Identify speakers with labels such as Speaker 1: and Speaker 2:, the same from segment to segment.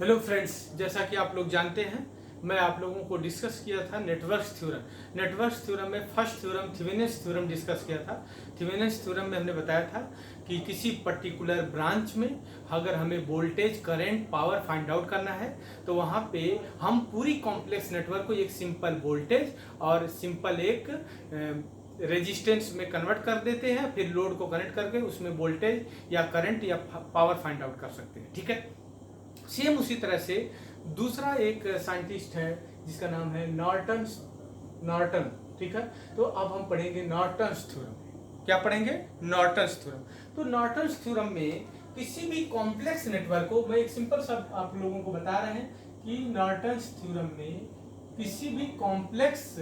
Speaker 1: Hello friends, जैसा कि आप लोग जानते हैं मैं आप लोगों को डिस्कस किया था नेटवर्क्स थ्योरम। नेटवर्क्स थ्योरम में first theorem Thevenin's theorem discuss किया था। थेवेनिन्स थ्योरम में हमने बताया था कि किसी पर्टिकुलर ब्रांच में अगर हमें voltage, current, power find out करना है तो वहाँ पे हम पूरी कॉम्प्लेक्स नेटवर्क को एक सिंपल वोल्टेज और सिंपल एक रेजिस्टेंस में कन्वर्ट कर देते हैं, फिर लोड को कनेक्ट करके उसमें वोल्टेज या करंट या पावर फाइंड आउट कर सकते हैं। ठीक है, सेम उसी तरह से दूसरा एक साइंटिस्ट है जिसका नाम है नॉर्टन। ठीक है, तो अब हम पढ़ेंगे नॉर्टन्स थ्योरम। क्या पढ़ेंगे? Norton's theorem. तो नॉर्टन्स थ्योरम में किसी भी कॉम्प्लेक्स नेटवर्क को, मैं एक सिंपल सा आप लोगों को बता रहे हैं कि नॉर्टन्स थ्योरम में किसी भी कॉम्प्लेक्स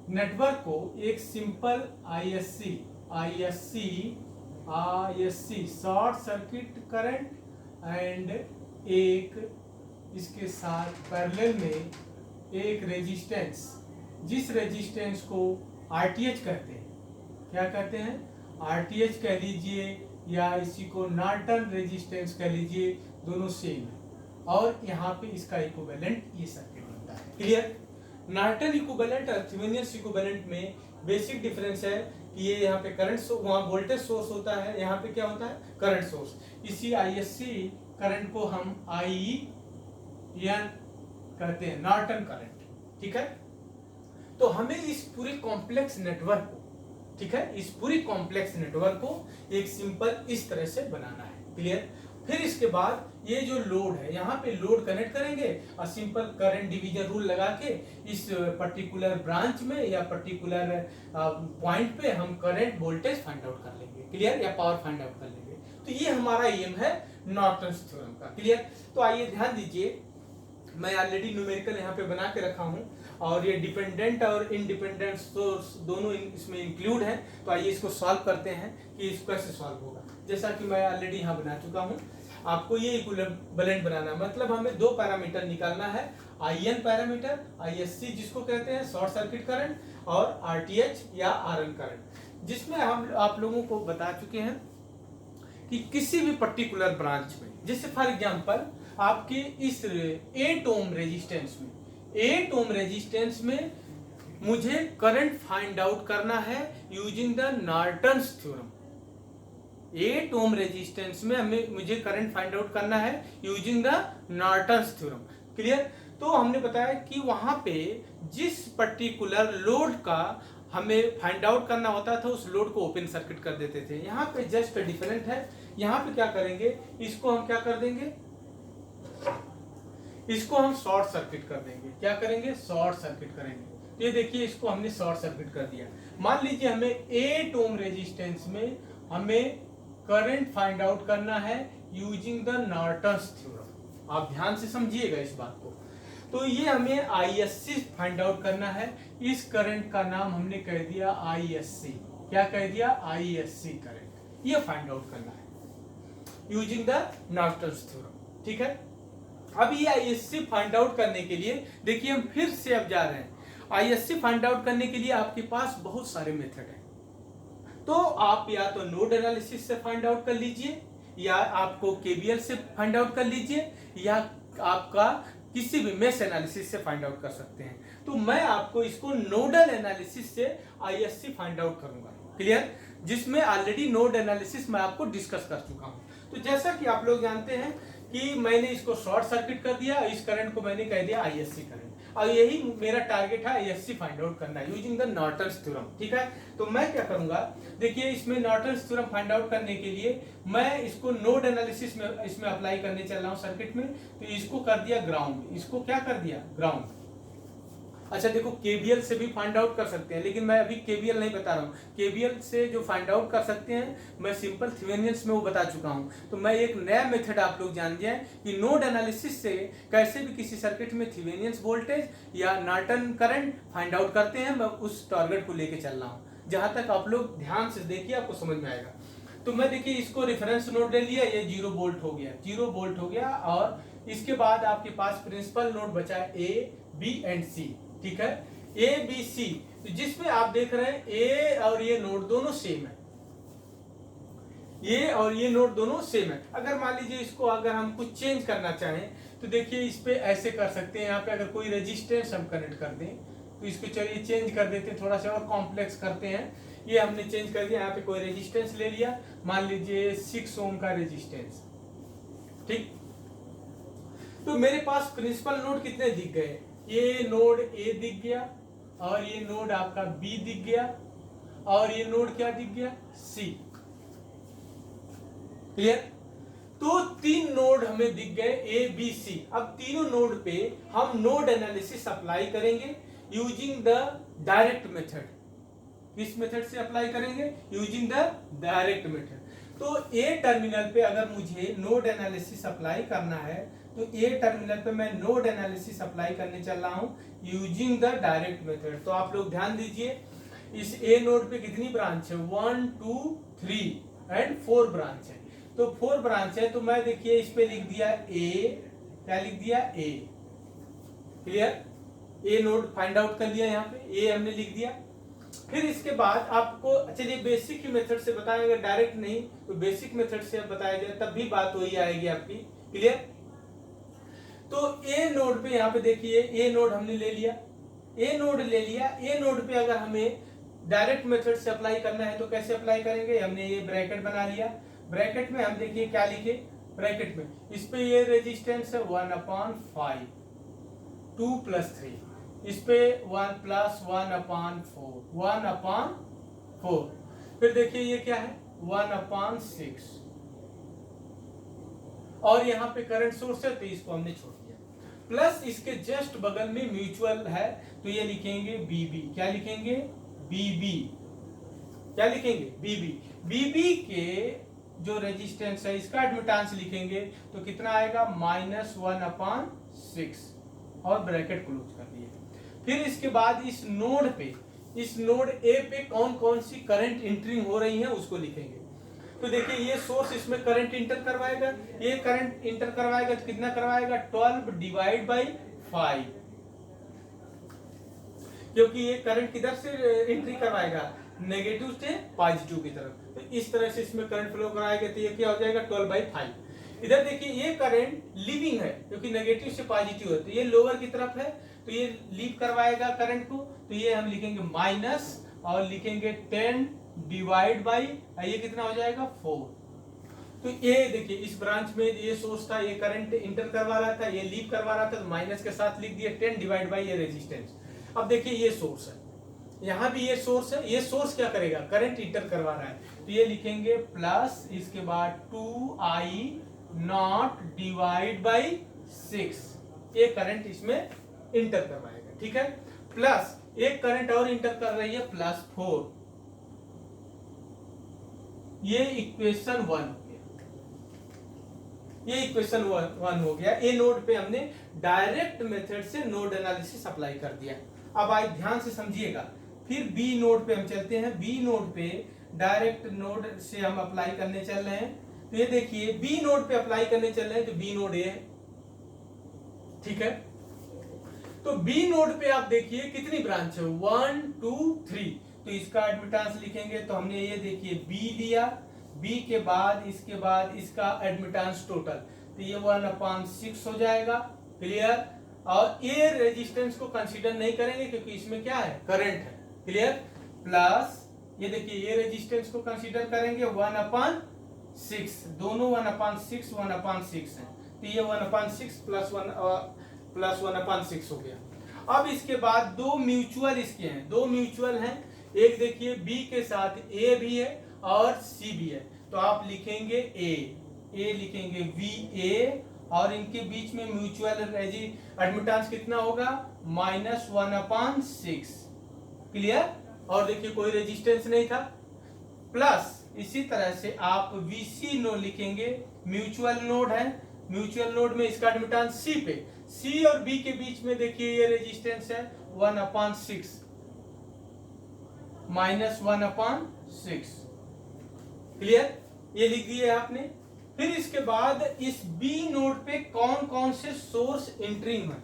Speaker 1: नेटवर्क को एक simple ISC short circuit current and एक इसके साथ पैरेलल में एक रेजिस्टेंस, जिस रेजिस्टेंस को आरटीएच कहते हैं। क्या कहते हैं? आरटीएच कह लीजिए या इसी को नॉर्टन रेजिस्टेंस कह लीजिए, दोनों सेम है। और यहाँ पे इसका इक्विवेलेंट ये सर्किट बनता है। क्लियर? नॉर्टन इक्विवेलेंट और थेवेनिन्स इक्विवेलेंट में बेसिक डिफरेंस है कि ये यहाँ पे करंट, वहाँ वोल्टेज सोर्स होता है, यहाँ पे क्या होता है? Current source. इसी आईएससी करंट को हम IEN कहते हैं, नॉर्टन करंट। ठीक है, तो हमें इस पूरी कॉम्प्लेक्स नेटवर्क को, ठीक है, इस पूरी कॉम्प्लेक्स नेटवर्क को एक सिंपल इस तरह से बनाना है। क्लियर? फिर इसके बाद ये जो लोड है, यहाँ पे लोड कनेक्ट करेंगे और सिंपल करंट डिवीजन रूल लगा के इस पर्टिकुलर ब्रांच में या पर्टिकुलर पॉइंट पे हम करंट वोल्टेज फाइंड आउट कर लेंगे। क्लियर? या पावर फाइंड आउट कर लेंगे। तो ये हमारा एम है नॉर्टन्स थ्योरम का। क्लियर? तो आइए ध्यान दीजिए, मैं ऑलरेडी न्यूमेरिकल यहाँ पे बना के रखा हूँ और ये डिपेंडेंट और इंडिपेंडेंट सोर्स दोनों इसमें इंक्लूड है। तो आइए इसको सॉल्व करते हैं कि इसको कैसे सॉल्व होगा। जैसा कि मैं ऑलरेडी यहाँ बना चुका हूँ, आपको ये इक्विवेलेंट बनाना, मतलब हमें दो पैरामीटर निकालना है। IN पैरामीटर, ISC जिसको कहते हैं शॉर्ट सर्किट करंट, और RTH या RN करंट, जिसमें हम आप लोगों को बता चुके हैं कि किसी भी पर्टिकुलर ब्रांच में, जैसे फॉर एग्जांपल आपके इस 8 ओम रेजिस्टेंस में मुझे करंट फाइंड आउट करना है using the Norton's theorem. 8 ohm resistance में मुझे करंट फाइंड आउट करना है using the Norton's theorem. Clear? तो हमने बताया कि वहां पे जिस पर्टिकुलर लोड का हमें फाइंड आउट करना होता था उस लोड को ओपन सर्किट कर देते थे। यहाँ पे जस्ट डिफरेंट है। यहाँ पे क्या करेंगे, इसको हम क्या कर देंगे, इसको हम शॉर्ट सर्किट कर देंगे। क्या करेंगे? शॉर्ट सर्किट करेंगे। तो ये देखिए, इसको हमने शॉर्ट सर्किट कर दिया। मान लीजिए हमें 8 ओम रेजिस्टेंस में हमें करंट फाइंड आउट करना है यूजिंग द नॉर्टन्स थ्योरम। आप ध्यान से समझिएगा इस बात को। तो ये हमें ISC फाइंड आउट करना है। इस करंट का नाम हमने कह दिया ISC। क्या कह दिया? ISC current. ये फाइंड आउट करना है यूजिंग द नॉर्टन्स थ्योरम। ठीक है, अब ये ISC फाइंड आउट करने के लिए देखिए हम फिर से अब जा रहे हैं। ISC फाइंड आउट करने के लिए आपके पास बहुत सारे मेथड हैं। तो आप या तो नोड एनालिसिस से फाइंड आउट कर लीजिए, या आपको KVL से फाइंड आउट कर लीजिए, या आपका किसी भी मेश एनालिसिस से फाइंड आउट कर सकते हैं। तो मैं आपको इसको नोडल एनालिसिस से ISC फाइंड आउट करूंगा। क्लियर? जिसमें ऑलरेडी नोड एनालिसिस मैं आपको डिस्कस कर चुका हूं। तो जैसा कि आप लोग जानते हैं कि मैंने इसको शॉर्ट सर्किट कर दिया, इस करंट को मैंने कह दिया ISC करंट। और यही मेरा टारगेट है, ISC फाइंड आउट करना यूजिंग द नॉर्टन्स थ्योरम। ठीक है, तो मैं क्या करूंगा, देखिए इसमें नॉर्टन्स थ्योरम फाइंड आउट करने के लिए मैं इसको नोड एनालिसिस में इसमें अप्लाई करने चल रहा हूं सर्किट में। तो इसको कर दिया ग्राउंड, इसको क्या कर दिया? ग्राउंड। अच्छा देखो, KVL से भी फाइंड आउट कर सकते हैं, लेकिन मैं अभी KVL नहीं बता रहा हूँ। KVL से जो फाइंड आउट कर सकते हैं मैं सिंपल थेवेनिन्स में वो बता चुका हूँ। तो मैं एक नया मेथड आप लोग जान जाए कि नोड एनालिसिस से कैसे भी किसी सर्किट में थेवेनिन्स वोल्टेज या नॉर्टन करंट फाइंड आउट करते हैं। मैं उस टारगेट को लेके चल रहा हूँ। जहां तक आप लोग ध्यान से देखिए, आपको समझ में आएगा। तो मैं देखिए इसको रेफरेंस नोड ले लिया, ये 0 वोल्ट हो गया, 0 वोल्ट हो गया। और इसके बाद आपके पास प्रिंसिपल नोड बचा है A, B एंड C। ठीक है, ABC, तो जिसमें आप देख रहे हैं A और ये नोड दोनों सेम है। ये और ये नोड दोनों सेम है। अगर मान लीजिए इसको अगर हम कुछ चेंज करना चाहें तो देखिए इस पे ऐसे कर सकते हैं। यहाँ पे अगर कोई रेजिस्टेंस हम कनेक्ट कर दें तो इसको चलिए चेंज कर देते हैं, थोड़ा सा और कॉम्प्लेक्स करते हैं। ये हमने चेंज कर दिया, यहाँ पे कोई रेजिस्टेंस ले लिया, मान लीजिए 6 ओम का रेजिस्टेंस, ठीक। तो मेरे पास प्रिंसिपल नोड कितने दिख गए, ये नोड ए दिख गया और ये नोड आपका बी दिख गया और ये नोड क्या दिख गया, सी। क्लियर। तो 3 नोड हमें दिख गए ए बी सी। अब तीनों नोड पे हम नोड एनालिसिस अप्लाई करेंगे यूजिंग द डायरेक्ट मेथड। किस मेथड से अप्लाई करेंगे, यूजिंग द डायरेक्ट मेथड। तो ए टर्मिनल पे अगर मुझे नोड एनालिसिस अप्लाई करना है तो ए टर्मिनल पे मैं नोड एनालिसिस अप्लाई करने चल रहा हूं यूजिंग द डायरेक्ट मेथड। तो आप लोग ध्यान दीजिए, इस ए नोड पे कितनी ब्रांच है, 1 2 3 एंड 4 ब्रांच है। तो 4 ब्रांच है, तो मैं देखिए इस पे लिख दिया ए, क्या लिख दिया, ए। क्लियर। ए नोड फाइंड आउट कर लिया, यहाँ पे ए हमने लिख दिया। फिर इसके बाद आपको चलिए बेसिक की मेथड से बताएंगे, डायरेक्ट नहीं तो बेसिक मेथड से बताया जाए तब भी बात वही आएगी आपकी। क्लियर। तो ए नोड पे यहाँ पे देखिए ए नोड हमने ले लिया, ए नोड ले लिया। ए नोड पे अगर हमें डायरेक्ट मेथड से अप्लाई करना है तो कैसे अप्लाई करेंगे, हमने ये ब्रैकेट बना लिया। ब्रैकेट में हम देखिए क्या लिखे, ब्रैकेट में इस पे ये रेजिस्टेंस है 1/5, 2 + 3, इस पे 1 + 1/4, 1/4। फिर देखिए ये क्या है, 1/6। और यहाँ पे करंट सोर्स है तो इसको हमने छोड़ दिया। प्लस इसके जस्ट बगल में म्यूचुअल है तो ये लिखेंगे बीबी। क्या लिखेंगे, बीबी। क्या लिखेंगे, बीबी। बीबी के जो रेजिस्टेंस है इसका एडमिटेंस लिखेंगे तो कितना आएगा, -1/6 और ब्रैकेट क्लोज कर दिए। फिर इसके बाद इस नोड पे, इस नोड ए पे कौन कौन सी करंट इंटरिंग हो रही है उसको लिखेंगे। तो देखिए ये सोर्स इसमें करंट इंटर करवाएगा, ये करंट इंटर करवाएगा तो कितना करवाएगा, 12/5, क्योंकि ये करंट किधर से एंट्री करवाएगा, नेगेटिव से पॉजिटिव की तरफ। तो इस तरह से इसमें करंट फ्लो कराएगा तो ये क्या हो जाएगा, 12/5। इधर देखिए ये करंट लीविंग है क्योंकि नेगेटिव से पॉजिटिव है तो ये लोअर की तरफ है तो ये लीव करवाएगा करंट को, तो ये हम लिखेंगे माइनस और लिखेंगे 10/, ये कितना हो जाएगा, 4। तो ये देखिए इस ब्रांच में ये सोर्स था, ये करंट इंटर करवा रहा था, ये लीव करवा रहा था तो माइनस के साथ लिख दिया 10/, ये रेजिस्टेंस। अब देखिए ये सोर्स है, यहाँ भी ये सोर्स है, ये सोर्स क्या करेगा, करंट इंटर करवा रहा है तो ये लिखेंगे प्लस, इसके बाद 2I0/6, ये करंट इसमें इंटर करवाएगा। ठीक है। प्लस एक करंट और इंटर कर रही है +4, ये इक्वेशन 1 हो गया, ये इक्वेशन 1 हो गया। ए नोड पे हमने डायरेक्ट मेथड से नोड एनालिसिस अप्लाई कर दिया। अब आइए ध्यान से समझिएगा। फिर बी नोड पे हम चलते हैं। बी नोड पे डायरेक्ट नोड से हम अप्लाई करने चल रहे हैं तो ये देखिए बी नोड पे अप्लाई करने चल रहे हैं तो बी नोड ए है। ठीक है। तो बी नोड पे आप देखिए कितनी ब्रांच है, 1 2 3, तो इसका एडमिटेंस लिखेंगे तो हमने ये देखिए बी लिया, बी के बाद इसका एडमिटेंस टोटल तो ये 1/6 हो जाएगा। क्लियर। और ये रेजिस्टेंस को कंसीडर नहीं करेंगे क्योंकि इसमें क्या है, करंट है। क्लियर। प्लस ये देखिए ये रेजिस्टेंस को कंसीडर करेंगे 1/6, दोनों 1/6 है तो ये 1/6 प्लस 1/6 हो गया। अब इसके बाद दो म्यूचुअल इसके हैं, दो म्यूचुअल हैं, एक देखिए बी के साथ ए भी है और सी भी है तो आप लिखेंगे ए लिखेंगे VA और इनके बीच में म्यूचुअल एडमिटेंस कितना होगा, -1/6। क्लियर। और देखिए कोई रेजिस्टेंस नहीं था। प्लस इसी तरह से आप VC नो लिखेंगे, म्यूचुअल नोड है, म्यूचुअल नोड में इसका एडमिटेंस सी पे, सी और बी के बीच में देखिए ये रेजिस्टेंस है 1/6 -1/6। क्लियर। ये लिख दिए आपने। फिर इसके बाद इस बी नोड पे कौन कौन से सोर्स एंट्रिंग है,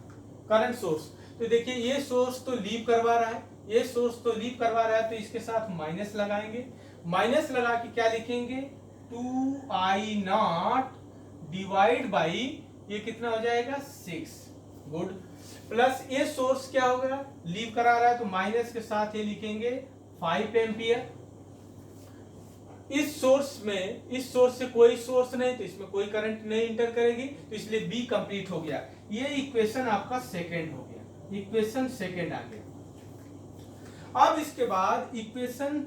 Speaker 1: करंट सोर्स। तो देखिए ये सोर्स तो लीव करवा रहा है, ये सोर्स तो लीव करवा रहा है तो इसके साथ माइनस लगाएंगे। माइनस लगा के क्या लिखेंगे, 2I0 डिवाइड बाई ये कितना हो जाएगा 6। गुड। प्लस ये सोर्स क्या होगा, लीव करा रहा है तो माइनस के साथ ये लिखेंगे 5 एम्पियर। इस सोर्स से कोई सोर्स नहीं, तो इसमें कोई करंट नहीं इंटर करेगी, तो इसलिए बी कंप्लीट हो गया। ये इक्वेशन आपका सेकंड हो गया, इक्वेशन सेकंड आ गया। अब इसके बाद इक्वेशन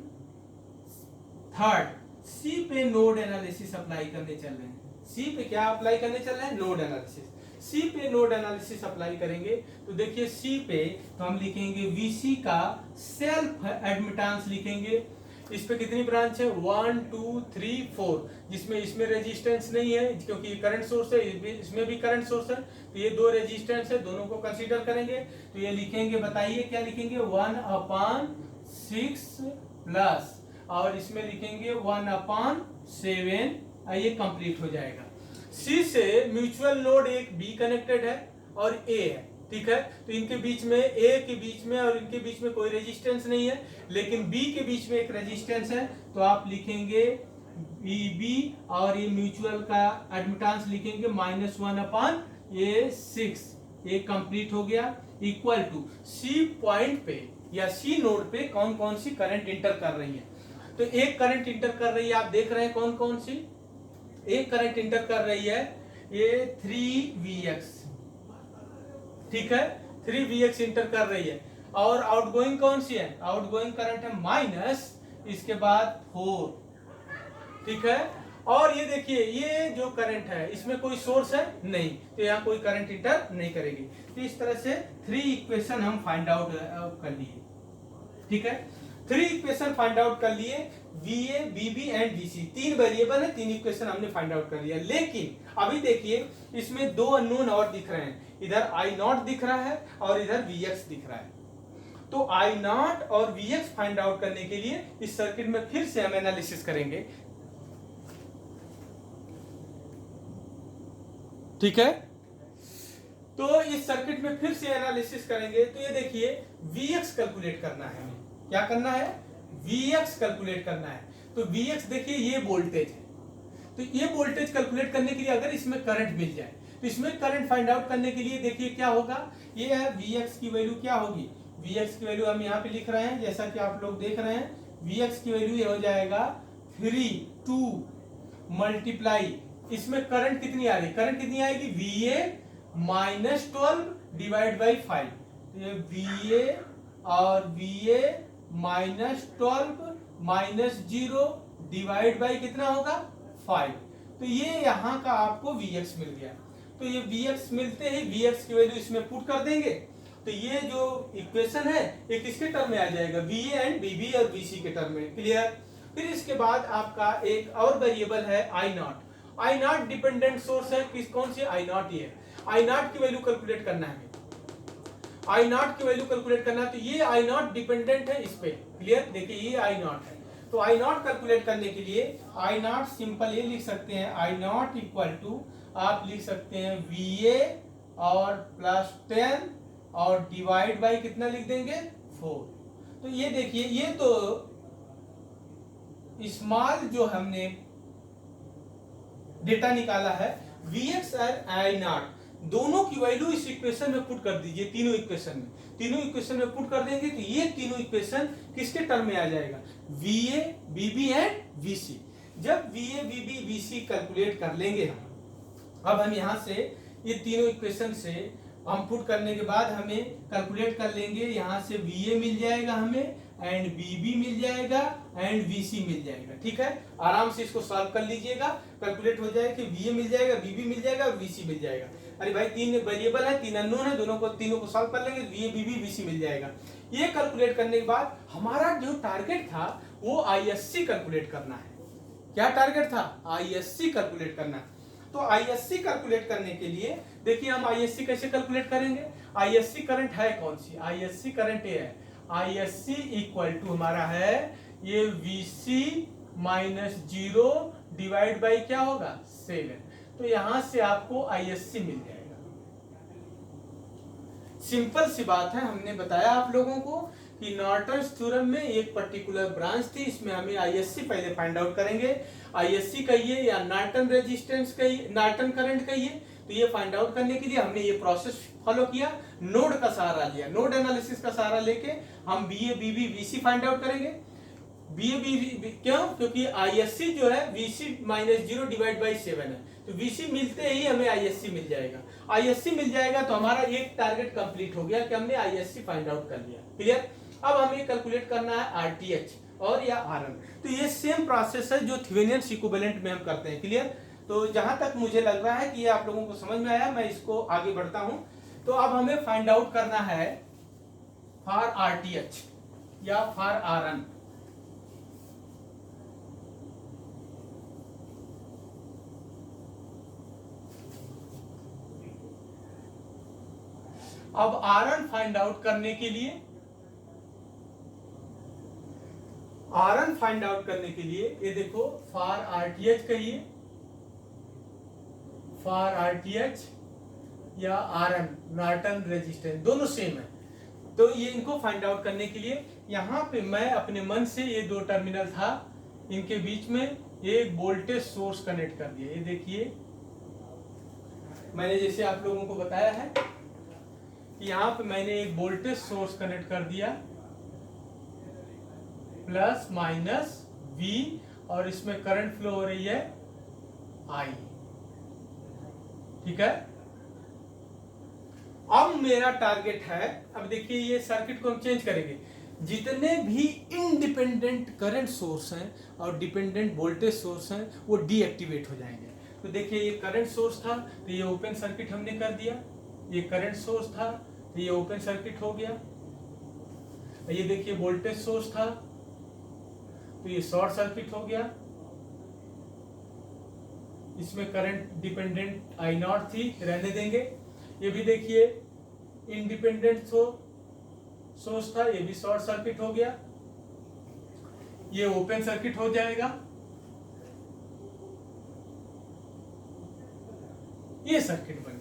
Speaker 1: थर्ड, सी पे नोड एनालिसिस अप्लाई करने चल रहे हैं। सी पे क्या अप्लाई करने चल रहे हैं, नोड एनालिसिस। सी पे नोड एनालिसिस अप्लाई करेंगे तो देखिए सी पे तो हम लिखेंगे वीसी का सेल्फ एडमिटेंस लिखेंगे। इस पे कितनी ब्रांच है, 1 2 3 4, जिसमें इसमें रेजिस्टेंस नहीं है क्योंकि ये करंट सोर्स है, इसमें भी करंट सोर्स है, तो ये दो रेजिस्टेंस है, दोनों को कंसीडर करेंगे। तो ये लिखेंगे, बताइए क्या लिखेंगे, 1/6 प्लस और इसमें लिखेंगे 1/7। ये कंप्लीट हो जाएगा। सी से म्यूचुअल नोड एक बी कनेक्टेड है और ए है, ठीक है, तो इनके बीच में, ए के बीच में और इनके बीच में कोई रेजिस्टेंस नहीं है, लेकिन बी के बीच में एक रेजिस्टेंस है, तो आप लिखेंगे बी और ये म्यूचुअल का एडमिटेंस लिखेंगे -1/6। ये कंप्लीट हो गया। इक्वल टू सी पॉइंट पे या सी नोड पे कौन कौन सी करंट इंटर कर रही है, तो एक करंट इंटर कर रही है, आप देख रहे हैं कौन कौन सी। एक करंट इंटर कर रही है ये 3Vx, ठीक है, 3Vx इंटर कर रही है। और आउटगोइंग कौन सी है, आउटगोइंग करंट है माइनस, इसके बाद 4, ठीक है। और ये देखिए ये जो करंट है इसमें कोई सोर्स है नहीं, तो यहाँ कोई करंट इंटर नहीं करेगी। तो इस तरह से 3 इक्वेशन हम फाइंड आउट कर लिए, ठीक है। 3 इक्वेशन फाइंड आउट कर लिए, VA, VB and VC, 3 variable है, 3 इक्वेशन हमने फाइंड आउट कर लिया। लेकिन अभी देखिए इसमें 2 अननोन और दिख रहे हैं, इधर I0 दिख रहा है और इधर Vx दिख रहा है। तो I0 और Vx फाइंड आउट करने के लिए इस सर्किट में फिर से हम एनालिसिस करेंगे, ठीक है। तो इस सर्किट में फिर से एनालिसिस करेंगे, तो ये देखिए Vx कैलकुलेट करना है हमें। क्या करना है, Vx कैलकुलेट करना है। तो Vx देखिए ये वोल्टेज है, तो ये वोल्टेज कैलकुलेट करने के लिए अगर इसमें करंट मिल जाए, तो इसमें करंट फाइंड आउट करने के लिए देखिए क्या होगा, ये है Vx की वैल्यू क्या होगी, Vx की वैल्यू हम यहाँ पे लिख रहे हैं, जैसा कि आप लोग देख रहे हैं, Vx की वैल्यू ये हो जाएगा 3 मल्टीप्लाई, इसमें करंट कितनी आ रही, करंट कितनी आएगी, VA -12 डिवाइड बाई 5, ये VA और VA -12 -0 डिवाइड बाई कितना होगा 5, तो ये यहाँ का आपको Vx मिल गया। तो ये Vx मिलते ही Vx की वैल्यू इसमें पुट कर देंगे, तो ये जो इक्वेशन है ये किसके टर्म में आ जाएगा, VA एंड VB और VC के टर्म में। क्लियर। फिर इसके बाद आपका एक और वेरिएबल है I0। I0 डिपेंडेंट सोर्स है, किस कौन सी, I0 ही है। I0 की वैल्यू कैलकुलेट करना है, I0 की वैल्यू कैलकुलेट करना है, तो ये I0 डिपेंडेंट है इस पे। क्लियर। देखिए ये I0 है, तो I0 कैलकुलेट करने के लिए I0 सिंपल ये लिख सकते हैं, I0 इक्वल टू आप लिख सकते हैं VA और +10 और डिवाइड बाई कितना लिख देंगे 4। तो ये देखिए ये तो स्मॉल जो हमने डेटा निकाला है Vx और I0 दोनों की वैल्यू इस इक्वेशन में पुट कर दीजिए, तीनों इक्वेशन में पुट कर देंगे, तो ये तीनों इक्वेशन किसके टर्म में आ जाएगा, VA, VB एंड VC। जब VA, VB, VC कैलकुलेट कर लेंगे अब हम यहाँ से ये तीनों इक्वेशन से हम पुट करने के बाद हमें कैलकुलेट कर लेंगे, यहाँ से VA मिल जाएगा हमें एंड VB मिल जाएगा एंड VC मिल जाएगा, ठीक है। आराम से इसको सॉल्व कर लीजिएगा, कैलकुलेट हो जाएगा कि VA मिल जाएगा, VB मिल जाएगा और VC मिल जाएगा। अरे भाई 3 वेरिएबल है, 3 अननोन है, तीनों को सॉल्व कर लेंगे, VA, VB, VC मिल जाएगा। ये कैलकुलेट करने के बाद हमारा जो टारगेट था वो ISC कैलकुलेट करना है। क्या टारगेट था, ISC कैलकुलेट करना है। तो ISC कैलकुलेट करने के लिए देखिए हम ISC कैसे कैलकुलेट करेंगे, ISC करंट है कौन सी, ISC करंट ये है, ISC इक्वल टू हमारा है ये VC -0 डिवाइड बाई क्या होगा 7। तो यहां से आपको ISC मिल जाएगा। सिंपल सी बात है, हमने बताया आप लोगों को कि नॉर्टन्स थ्योरम में एक पर्टिकुलर ब्रांच थी, इसमें हमें आईएससी पहले फाइंड आउट करेंगे, आईएससी कहिए या नॉर्टन रेजिस्टेंस कहिए, नॉर्टन करंट कहिए। तो ये फाइंड आउट करने के लिए हमने ये प्रोसेस फॉलो किया, नोड का सहारा लिया, नोड एनालिसिस का सहारा लेके हम बीए बीबी वीसी फाइंड आउट करेंगे। बीए बीबी क्यों? क्योंकि आईएससी जो है वीसी माइनस 0 डिवाइड बाई 7 है, तो वीसी मिलते ही हमें आईएससी मिल जाएगा। आईएससी मिल जाएगा तो हमारा एक टारगेट कंप्लीट हो गया कि हमने आईएससी फाइंड आउट कर लिया। क्लियर? अब हमें कैलकुलेट करना है आरटीएच और या आरएन। तो ये सेम प्रोसेस है जो थेवेनिन इक्विवेलेंट में हम करते हैं। क्लियर? तो जहां तक मुझे लग रहा है कि ये आप लोगों को समझ में आया, मैं इसको आगे बढ़ता हूं। तो अब हमें फाइंड आउट करना है फॉर आरटीएच या फॉर आरएन। अब आरएन फाइंड आउट करने के लिए, आरएन फाइंड आउट करने के लिए ये देखो फॉर आरटीएच कहिए, फॉर आरटीएच या आरएन नॉर्टन रेजिस्टेंस दोनों सेम है। तो ये इनको फाइंड आउट करने के लिए यहां पे मैं अपने मन से ये दो टर्मिनल था, इनके बीच में एक वोल्टेज सोर्स कनेक्ट कर दिया। ये देखिए मैंने जैसे आप लोगों को बताया है कि यहां पे मैंने एक वोल्टेज सोर्स कनेक्ट कर दिया प्लस माइनस V, और इसमें करंट फ्लो हो रही है I। ठीक है? अब मेरा टारगेट है, अब देखिए ये सर्किट को हम चेंज करेंगे, जितने भी इनडिपेंडेंट करंट सोर्स हैं और डिपेंडेंट वोल्टेज सोर्स हैं वो डीएक्टिवेट हो जाएंगे। तो देखिए ये करंट सोर्स था तो ये ओपन सर्किट हमने कर दिया, ये करंट सोर्स था तो ये ओपन सर्किट हो गया, ये देखिए वोल्टेज सोर्स था तो ये शॉर्ट सर्किट हो गया, इसमें करंट डिपेंडेंट आई नॉट थी, रहने देंगे। ये भी देखिए इंडिपेंडेंट सोर्स था, ये भी शॉर्ट सर्किट हो गया, ये ओपन सर्किट हो जाएगा। ये सर्किट बन गई।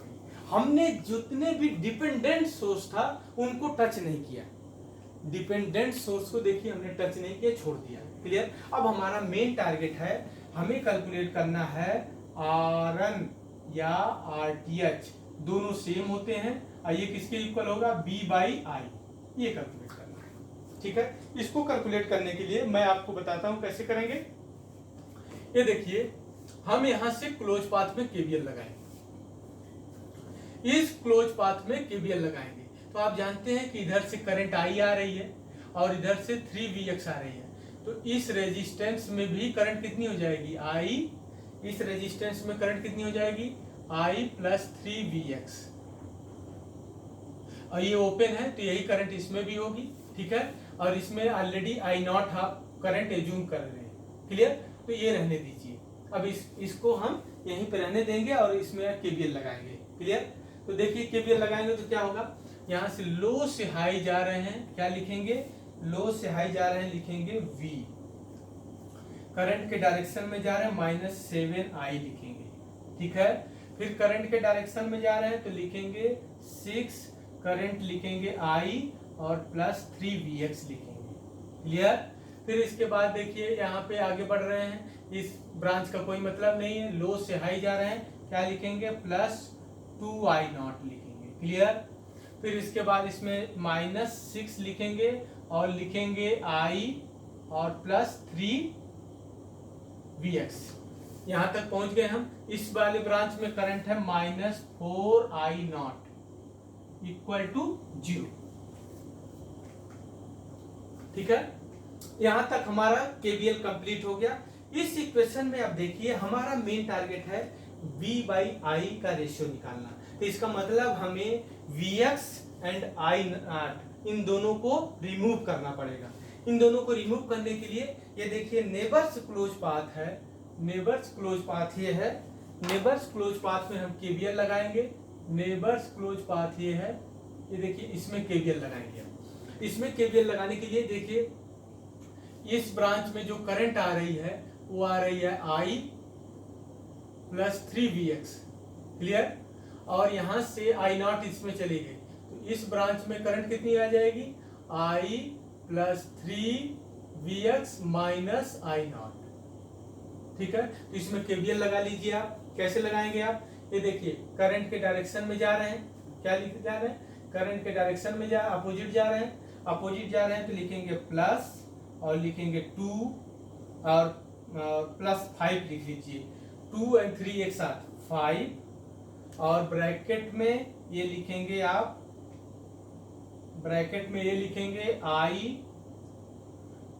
Speaker 1: हमने जितने भी डिपेंडेंट सोर्स था उनको टच नहीं किया, डिपेंडेंट सोर्स को देखिए हमने टच नहीं किया, छोड़ दिया। क्लियर? अब हमारा मेन टारगेट है, हमें कैलकुलेट करना है आरएन या आरटीएच, दोनों सेम होते हैं और ये किसके इक्वल होगा? B बाई आई। ये कैलकुलेट करना है। ठीक है? इसको कैलकुलेट करने के लिए मैं आपको बताता हूं कैसे करेंगे। ये देखिए हम यहां से क्लोज पाथ में केवीएल लगाएंगे, इस क्लोज पाथ में केवीएल लगाएंगे तो आप जानते हैं कि इधर से करंट आई आ रही है और इधर से 3Vx आ रही है, तो इस रेजिस्टेंस में भी करंट कितनी हो जाएगी? आई। इस रेजिस्टेंस में करंट कितनी हो जाएगी? I plus 3Vx। और ये ओपन है तो यही करंट इसमें भी होगी। ठीक है? और इसमें already I not current assume कर रहे हैं। क्लियर? तो ये रहने दीजिए, अब इसको हम यहीं पे रहने देंगे और इसमें केवीएल लगाएंगे। क्लियर? तो देखिए केवीएल लगाएंगे तो क्या होगा, यहां से लो से हाई जा रहे हैं, क्या लिखेंगे? लो से हाई जा रहे हैं, लिखेंगे V। करंट के डायरेक्शन में जा रहे हैं -7I लिखेंगे। ठीक है? फिर करंट के डायरेक्शन में जा रहे हैं तो लिखेंगे 6, करंट लिखेंगे I और प्लस 3Vx लिखेंगे। क्लियर? फिर इसके बाद देखिए यहाँ पे आगे बढ़ रहे हैं, इस ब्रांच का कोई मतलब नहीं है, लो से हाई जा रहे हैं, क्या लिखेंगे? प्लस 2I0 लिखेंगे। क्लियर? फिर इसके बाद इसमें -6 लिखेंगे और लिखेंगे I और प्लस 3Vx। यहां तक पहुंच गए हम। इस वाले ब्रांच में करंट है -4I0 इक्वल टू 0। ठीक है? यहां तक हमारा केवीएल कंप्लीट हो गया। इस इक्वेशन में अब देखिए हमारा मेन टारगेट है V बाई आई का रेशियो निकालना। तो इसका मतलब हमें Vx एंड I0 इन दोनों को रिमूव करना पड़ेगा। इन दोनों को रिमूव करने के लिए ये देखिए नेबर्स क्लोज पाथ है, नेबर्स क्लोज पाथ ये है, नेबर्स क्लोज पाथ में हम केवीएल लगाएंगे। नेबर्स क्लोज पाथ ये है, ये देखिए इसमें केवीएल लगाएंगे। इसमें केवीएल लगाने के लिए देखिए इस ब्रांच में जो करंट आ रही है वो आ रही है I प्लस 3Vx। क्लियर? और यहां से I0 इसमें चली गई तो इस ब्रांच में करंट कितनी आ जाएगी? I plus 3vx minus I not. ठीक है, तो इसमें केवीएल लगा लीजिए आप। कैसे लगाएंगे आप, ये देखिए करंट के डायरेक्शन में जा रहे हैं, क्या लिख जा रहे हैं, करंट के डायरेक्शन में अपोजिट जा रहे हैं, अपोजिट जा रहे हैं तो लिखेंगे प्लस और लिखेंगे 2 और प्लस 5 लिख लीजिए, 2 और 3 एक साथ 5 और ब्रैकेट में ये लिखेंगे आप, ब्रैकेट में ये लिखेंगे आई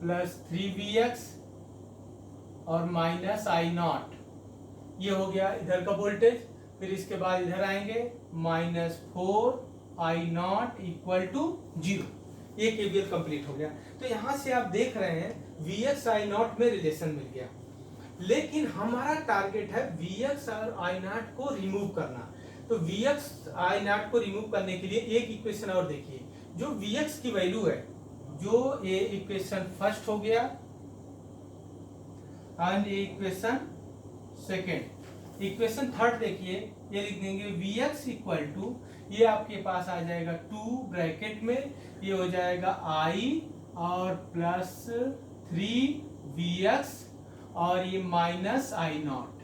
Speaker 1: प्लस 3vx और माइनस आई नॉट। ये हो गया इधर का वोल्टेज। फिर इसके बाद इधर आएंगे माइनस 4i0 इक्वल टू 0। ये केवीएल कंप्लीट हो गया। तो यहां से आप देख रहे हैं vx i0 में रिलेशन मिल गया, लेकिन हमारा टारगेट है vx और i0 को रिमूव करना। तो vx i0 को रिमूव करने के लिए एक इक्वेशन और देखिए, जो vx की वैल्यू है, जो ये इक्वेशन फर्स्ट हो गया and equation second. Equation third देखिए, ये लिख देंगे vx इक्वल टू, ये आपके पास आ जाएगा 2 ब्रैकेट में, ये हो जाएगा i और प्लस 3vx और ये माइनस आई नॉट,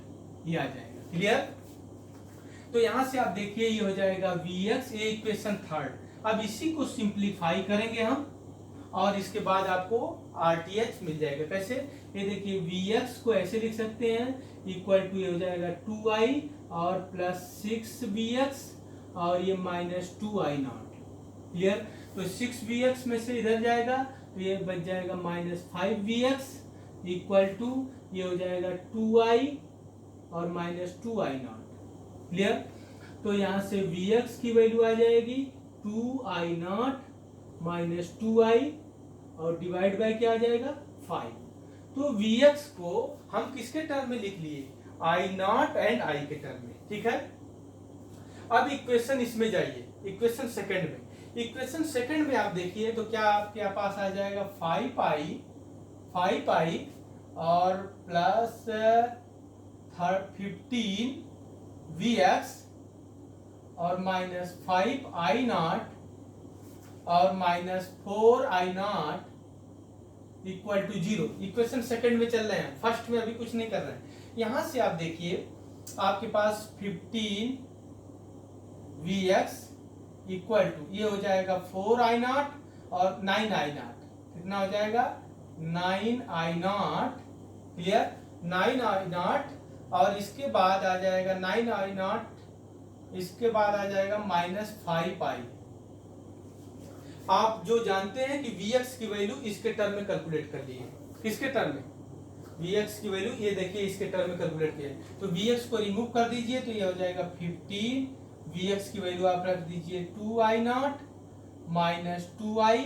Speaker 1: ये आ जाएगा। क्लियर। तो यहां से आप देखिए ये हो जाएगा vx, ये इक्वेशन थर्ड। अब इसी को सिंप्लीफाई करेंगे हम और इसके बाद आपको RTH मिल जाएगा। कैसे, ये देखिए vx को ऐसे लिख सकते हैं, इक्वल टू ये हो जाएगा 2i और प्लस 6vx और ये माइनस 2i0। क्लियर। तो 6vx में से इधर जाएगा तो ये बच जाएगा माइनस 5vx इक्वल टू ये हो जाएगा 2i और माइनस 2i0। क्लियर। तो यहाँ से vx की वैल्यू आ जाएगी 2i0 माइनस 2i और डिवाइड बाय क्या आ जाएगा 5। तो vx को हम किसके टर्म में लिख लिए, i0 एंड i के टर्म में। ठीक है। अब इक्वेशन इसमें जाइए, इक्वेशन सेकंड में। इक्वेशन सेकंड में आप देखिए तो क्या आपके पास आ जाएगा 5i और प्लस 15vx और माइनस 5i0 और minus 4i0 equal to 0। Equation second में चल रहे हैं, फर्स्ट में अभी कुछ नहीं कर रहे हैं। यहां से आप देखिए आपके पास 15vx इक्वल टू ये हो जाएगा 4i0 और 9i0, कितना हो जाएगा 9i0। क्लियर। 9i0 और इसके बाद आ जाएगा 9i0, इसके बाद आ जाएगा माइनस 5i। आप जो जानते हैं कि vx की वैल्यू इसके टर्म में कैलकुलेट कर लिए, किसके टर्म में, vx की वैल्यू ये देखिए इसके टर्म में कैलकुलेट किया। तो vx को रिमूव कर दीजिए तो ये हो जाएगा 15, vx की वैल्यू आप रख दीजिए 2i0 minus 2i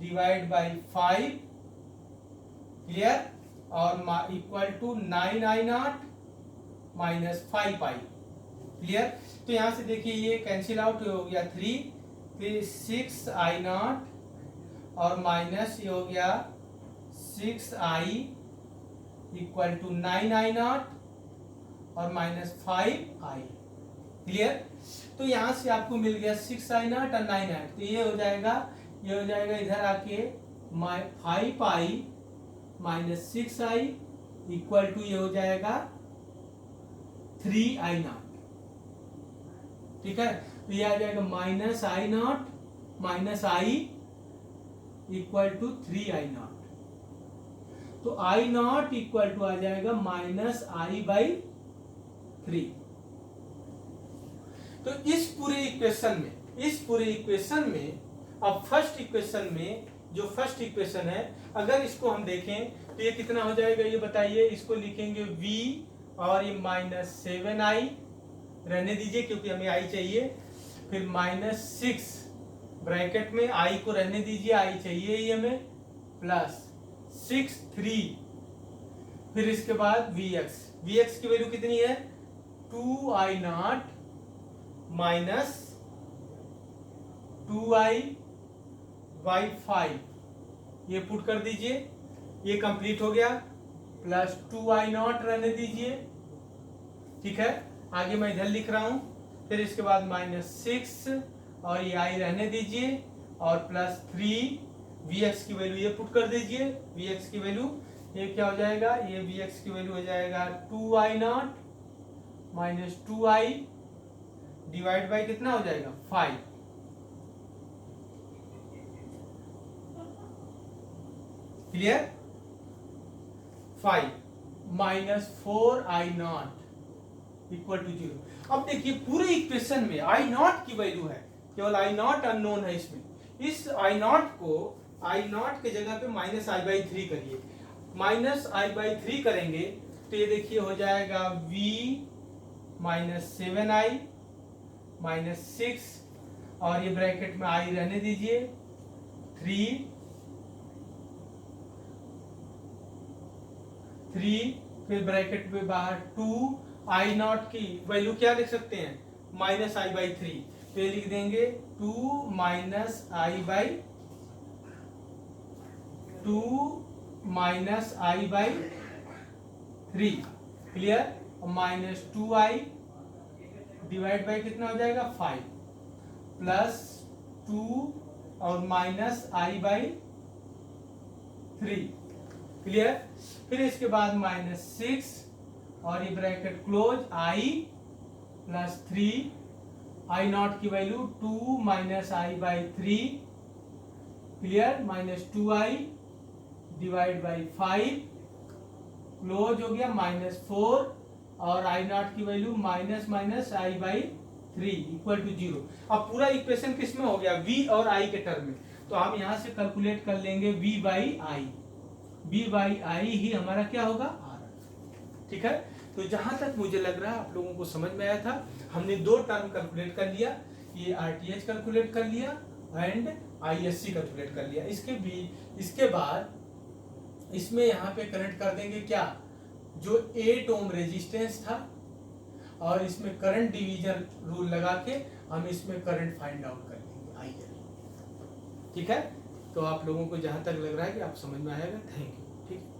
Speaker 1: divide by 5। Clear. और equal to 9i0 minus 5i। Clear. तो यहां से देखिए ये कैंसिल आउट हो गया 3, फिर 6i0 और माइनस ये हो गया 6i इक्वल टू 9i0 और माइनस 5i। क्लियर। तो यहां से आपको मिल गया 6i0 और 9i। तो ये हो जाएगा इधर आके 5i minus 6i equal to ये हो जाएगा 3i0। ठीक है। तो ये आ जाएगा minus i0 minus i equal to 3i0। तो i0 इक्वल टू आ जाएगा माइनस i बाई 3। तो इस पूरे इक्वेशन में अब फर्स्ट इक्वेशन में जो फर्स्ट इक्वेशन है, अगर इसको हम देखें तो ये कितना हो जाएगा ये बताइए। इसको लिखेंगे v और ये माइनस 7i रहने दीजिए क्योंकि हमें i चाहिए, फिर माइनस 6 ब्रैकेट में i को रहने दीजिए, i चाहिए ही हमें, प्लस 6 3, फिर इसके बाद vx की वैल्यू कितनी है 2i0 माइनस 2i बाई 5, ये पुट कर दीजिए, ये कंप्लीट हो गया, प्लस 2i0 रहने दीजिए। ठीक है। आगे मैं इधर लिख रहा हूं, फिर इसके बाद माइनस 6 और ये i रहने दीजिए और प्लस 3 Vx की वैल्यू ये पुट कर दीजिए, Vx की वैल्यू ये क्या हो जाएगा, ये Vx की वैल्यू हो जाएगा 2i0 minus 2i divide by कितना हो जाएगा 5। Clear, 5 minus 4i0 equal to 0। अब देखिए पूरे इक्वेशन में i0 की वैल्यू है, केवल i0 अननोन है इसमें। इस i0 को i0 के जगह पे माइनस आई बाई 3 करिए, माइनस आई बाई 3 करेंगे तो ये देखिए हो जाएगा v माइनस 7i माइनस 6 और ये ब्रैकेट में i रहने दीजिए 3 फिर ब्रैकेट में बाहर 2i0 की वैल्यू क्या लिख सकते हैं, माइनस आई बाई 3, तो ये लिख देंगे 2 minus I by 3। Clear, minus 2i divide by कितना हो जाएगा 5 प्लस 2 और माइनस आई बाई 3। क्लियर, फिर इसके बाद माइनस 6 और ये bracket close i plus 3i0 की value 2 minus I by 3। Clear, minus 2i divide by 5 close हो गया माइनस 4 और i0 की value minus minus I by 3 equal to 0। अब पूरा इक्वेशन किस में हो गया, v और i के टर्म में, तो हम यहां से कैलकुलेट कर लेंगे v by i, b by i ही हमारा क्या होगा r। ठीक है, तो जहां तक मुझे लग रहा है आप लोगों को समझ में आया था, हमने दो टर्म कैलकुलेट कर लिया, ये RTH कैलकुलेट कर लिया एंड ISC कैलकुलेट कर लिया। इसके बाद इसमें यहाँ पे कनेक्ट कर देंगे क्या, जो 8 ओम रेजिस्टेंस था और इसमें करंट डिवीजन रूल लगा के हम इसमें करंट फाइंड आउट कर लेंगे IL। ठीक है, तो आप लोगों को जहां तक लग रहा है कि आप समझ में आएगा, थैंक यू। ठीक है।